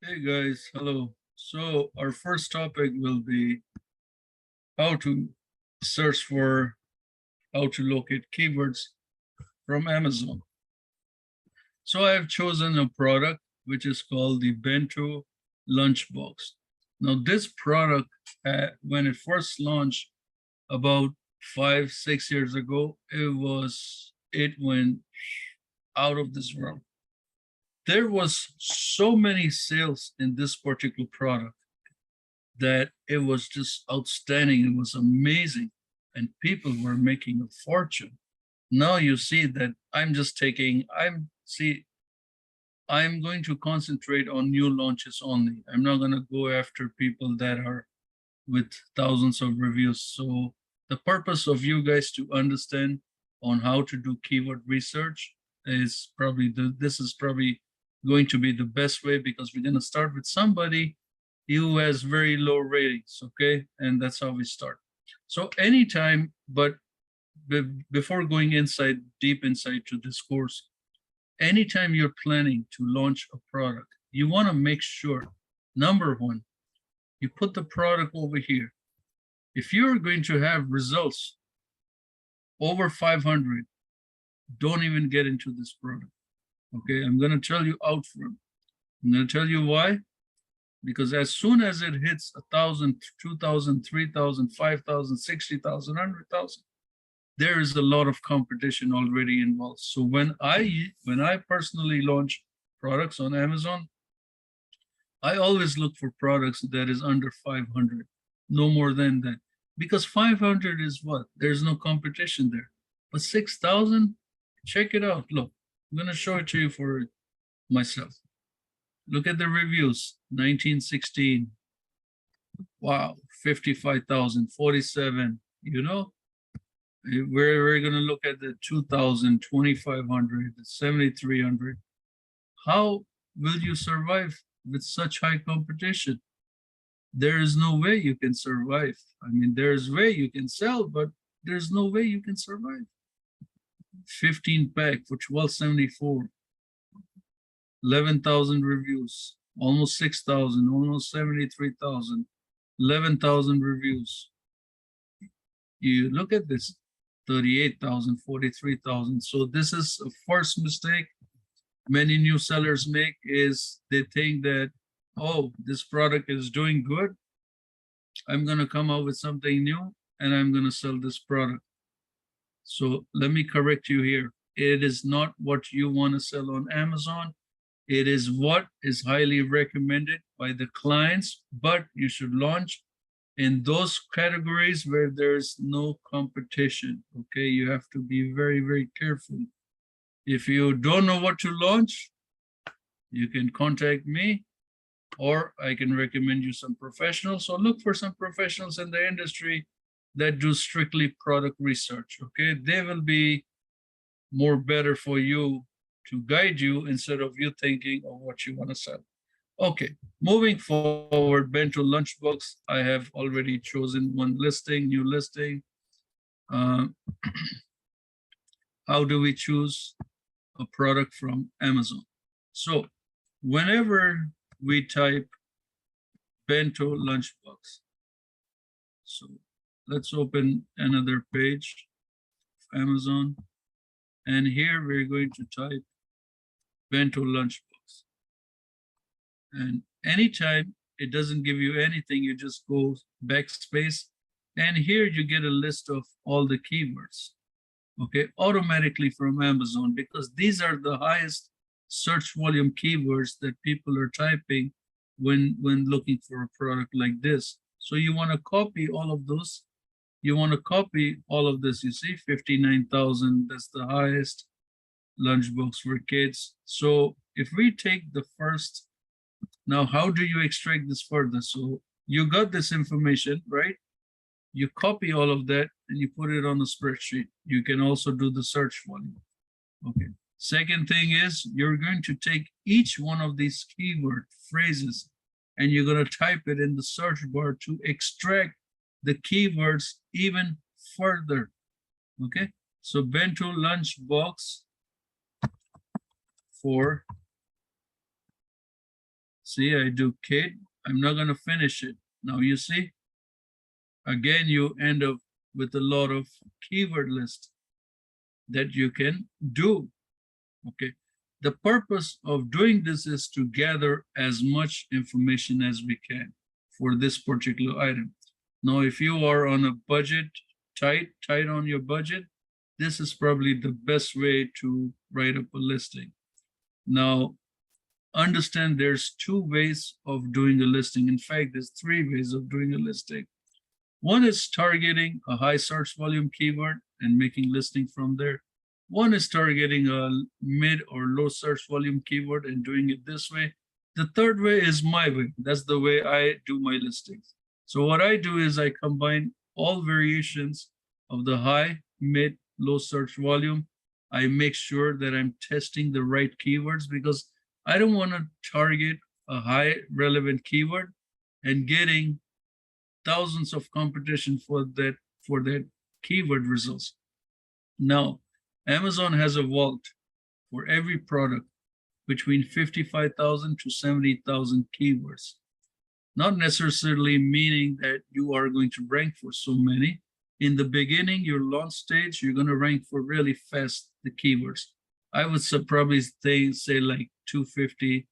Hey guys, hello. So our first topic will be how to search for how to locate keywords from Amazon. So I have chosen a product which is called the Bento Lunchbox. Now this product, when it first launched about 5, 6 years ago, it went out of this world. There was so many sales in this particular product that it was just outstanding. It was amazing. And people were making a fortune. Now you see that I'm going to concentrate on new launches only. I'm not going to go after people that are with thousands of reviews. So the purpose of you guys to understand on how to do keyword research is this is probably going to be the best way, because we're going to start with somebody who has very low ratings, okay? And that's how we start. So anytime, but before going deep inside to this course, anytime you're planning to launch a product, you want to make sure, number one, you put the product over here. If you're going to have results over 500, don't even get into this product. Okay, I'm going to tell you out front. I'm going to tell you why. Because as soon as it hits 1,000, 2,000, 3,000, 5,000, 60,000, 100,000, there is a lot of competition already involved. So when I personally launch products on Amazon, I always look for products that is under 500, no more than that. Because 500 is what? There's no competition there. But 6,000, check it out. Look, I'm going to show it to you for myself. Look at the reviews, 1916. Wow, 55,000, 47. You know, we're going to look at the 2,000, 2,500, 7,300. How will you survive with such high competition? There is no way you can survive. I mean, there's way you can sell, but there's no way you can survive. 15 pack for 1274. 11,000 reviews, almost 6,000, almost 73,000, 11,000 reviews. You look at this, 38,000, 43,000. So this is a first mistake many new sellers make, is they think that, oh, this product is doing good. I'm going to come out with something new and I'm going to sell this product. So let me correct you here. It is not what you want to sell on Amazon. It is what is highly recommended by the clients, but you should launch in those categories where there's no competition. Okay, you have to be very, very careful. If you don't know what to launch, you can contact me, or I can recommend you some professionals. So look for some professionals in the industry that do strictly product research. Okay, they will be more better for you to guide you instead of you thinking of what you want to sell. Okay, moving forward, Bento Lunchbox. I have already chosen one listing, new listing. Uh, how do we choose a product from Amazon? So whenever we type Bento Lunchbox, so let's open another page of Amazon. And here we're going to type Bento Lunchbox. And anytime it doesn't give you anything, you just go backspace. And here you get a list of all the keywords, okay, automatically from Amazon, because these are the highest search volume keywords that people are typing when looking for a product like this. So you want to copy all of those. You want to copy all of this. You see, 59,000, that's the highest lunchbox for kids. So if we take the first, now how do you extract this further? So you got this information, right? You copy all of that and you put it on a spreadsheet. You can also do the search volume. Okay. Second thing is, you're going to take each one of these keyword phrases and you're going to type it in the search bar to extract the keywords even further. Okay. So Bento Lunchbox for See, I do kid. I'm not going to finish it. Now you see, again, you end up with a lot of keyword lists that you can do. Okay. The purpose of doing this is to gather as much information as we can for this particular item. Now, if you are on a budget, tight on your budget, this is probably the best way to write up a listing. Now, understand there's two ways of doing a listing. In fact, there's three ways of doing a listing. One is targeting a high search volume keyword and making listing from there. One is targeting a mid or low search volume keyword and doing it this way. The third way is my way. That's the way I do my listings. So what I do is I combine all variations of the high, mid, low search volume. I make sure that I'm testing the right keywords because I don't want to target a high relevant keyword and getting thousands of competition for that keyword results. Now, Amazon has a vault for every product between 55,000 to 70,000 keywords. Not necessarily meaning that you are going to rank for so many. In the beginning, your launch stage, you're going to rank for really fast the keywords. I would probably say like 250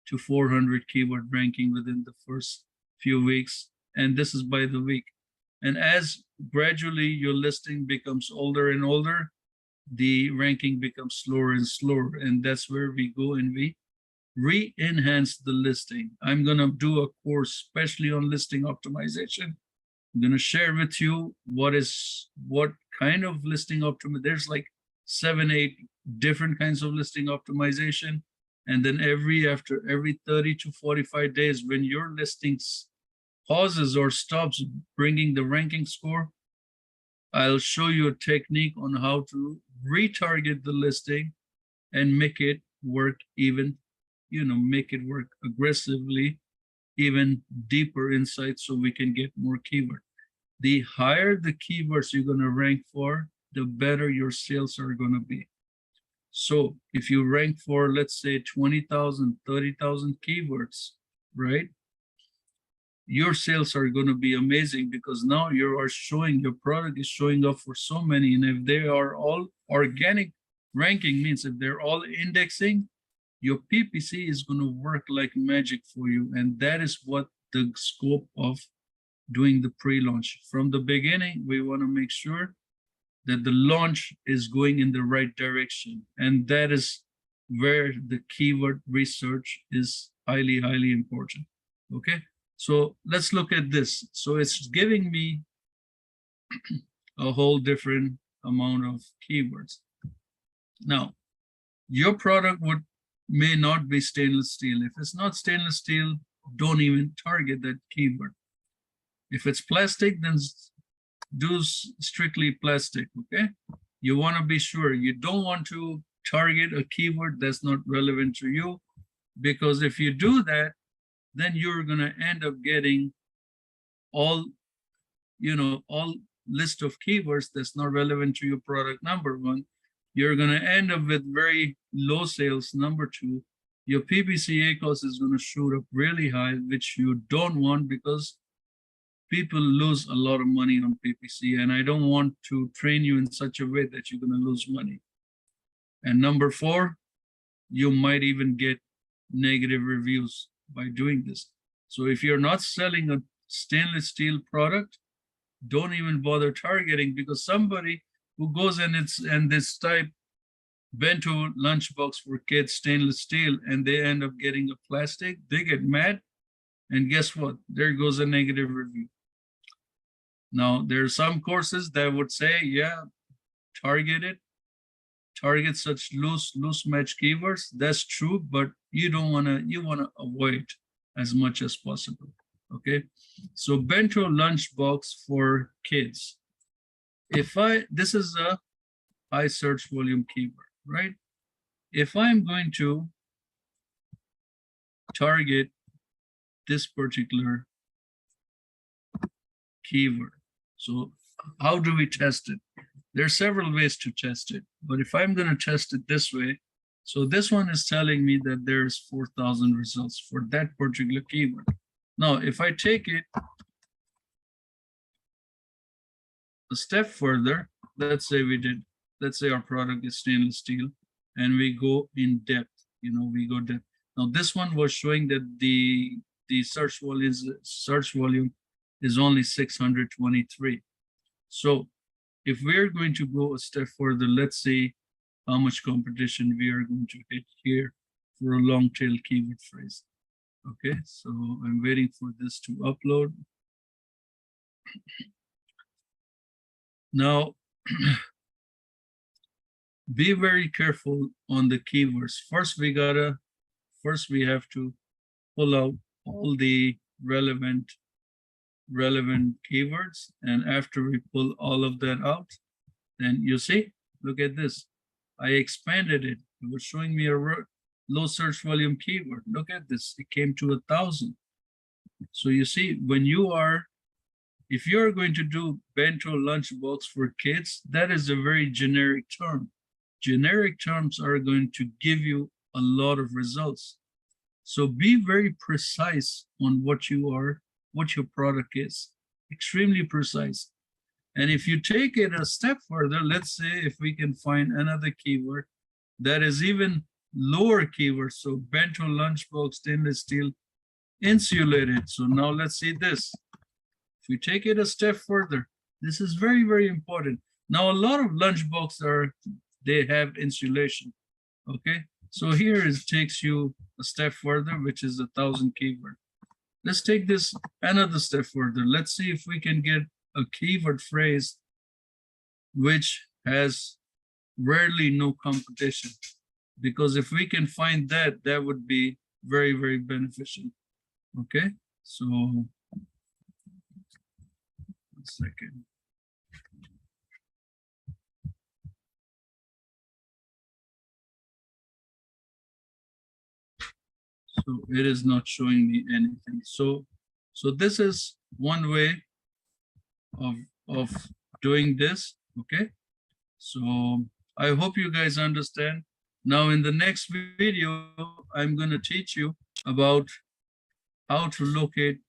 to 400 keyword ranking within the first few weeks. And this is by the week. And as gradually your listing becomes older and older, the ranking becomes slower and slower. And that's where we go and we re-enhance the listing. I'm going to do a course especially on listing optimization. I'm going to share with you what kind of listing optimization. There's like 7, 8 different kinds of listing optimization. And then after every 30 to 45 days, when your listings pauses or stops bringing the ranking score, I'll show you a technique on how to retarget the listing and make it work even, make it work aggressively, even deeper insights so we can get more keyword. The higher the keywords you're going to rank for, the better your sales are going to be. So if you rank for, let's say 20,000, 30,000 keywords, right? Your sales are going to be amazing because now your product is showing up for so many. And if they are all organic ranking, means if they're all indexing, your PPC is going to work like magic for you. And that is what the scope of doing the pre-launch. From the beginning, we want to make sure that the launch is going in the right direction. And that is where the keyword research is highly, highly important. Okay. So let's look at this. So it's giving me a whole different amount of keywords. Now, your product may not be stainless steel. If it's not stainless steel, don't even target that keyword. If it's plastic, then do strictly plastic, okay? You want to be sure. You don't want to target a keyword that's not relevant to you, because if you do that, then you're going to end up getting all list of keywords that's not relevant to your product, number one. You're going to end up with very low sales, number two. Your PPC cost is going to shoot up really high, which you don't want because people lose a lot of money on PPC, and I don't want to train you in such a way that you're going to lose money. And number four, you might even get negative reviews by doing this. So if you're not selling a stainless steel product, don't even bother targeting, because somebody who goes and this type bento lunchbox for kids stainless steel and they end up getting a plastic, they get mad, and guess what? There goes a negative review. Now, there are some courses that would say, yeah, target such loose match keywords. That's true, but you want to avoid as much as possible. Okay, so bento lunchbox for kids. This is a high search volume keyword, right? If I'm going to target this particular keyword, so how do we test it? There are several ways to test it, but if I'm going to test it this way, So this one is telling me that there's 4,000 results for that particular keyword. Now, if I take it a step further, let's say our product is stainless steel and we go in depth, we go depth. Now this one was showing that the search volume is only 623. So if we're going to go a step further, let's see how much competition we are going to hit here for a long tail keyword phrase. Okay, so I'm waiting for this to upload. Now, be very careful on the keywords. First, we have to pull out all the relevant keywords. And after we pull all of that out, then you see, look at this. I expanded it. It was showing me a low search volume keyword. Look at this. It came to 1,000. So you see, if you're going to do bento lunchbox for kids, that is a very generic term. Generic terms are going to give you a lot of results. So be very precise on what your product is. Extremely precise. And if you take it a step further, let's say if we can find another keyword that is even lower keyword. So bento lunchbox, stainless steel, insulated. So now let's see this. If we take it a step further, this is very, very important. Now, a lot of lunchbox they have insulation. Okay. So here it takes you a step further, which is 1,000 keyword. Let's take this another step further. Let's see if we can get a keyword phrase which has rarely no competition. Because if we can find that, that would be very, very beneficial. Okay, so 1 second. So it is not showing me anything. So this is one way of doing this. Okay, so I hope you guys understand. Now in the next video, I'm going to teach you about how to locate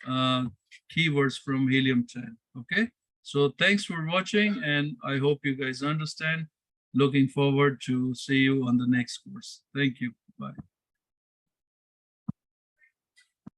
keywords from Helium 10. Okay, so thanks for watching, and I hope you guys understand. Looking forward to see you on the next course. Thank you. Bye.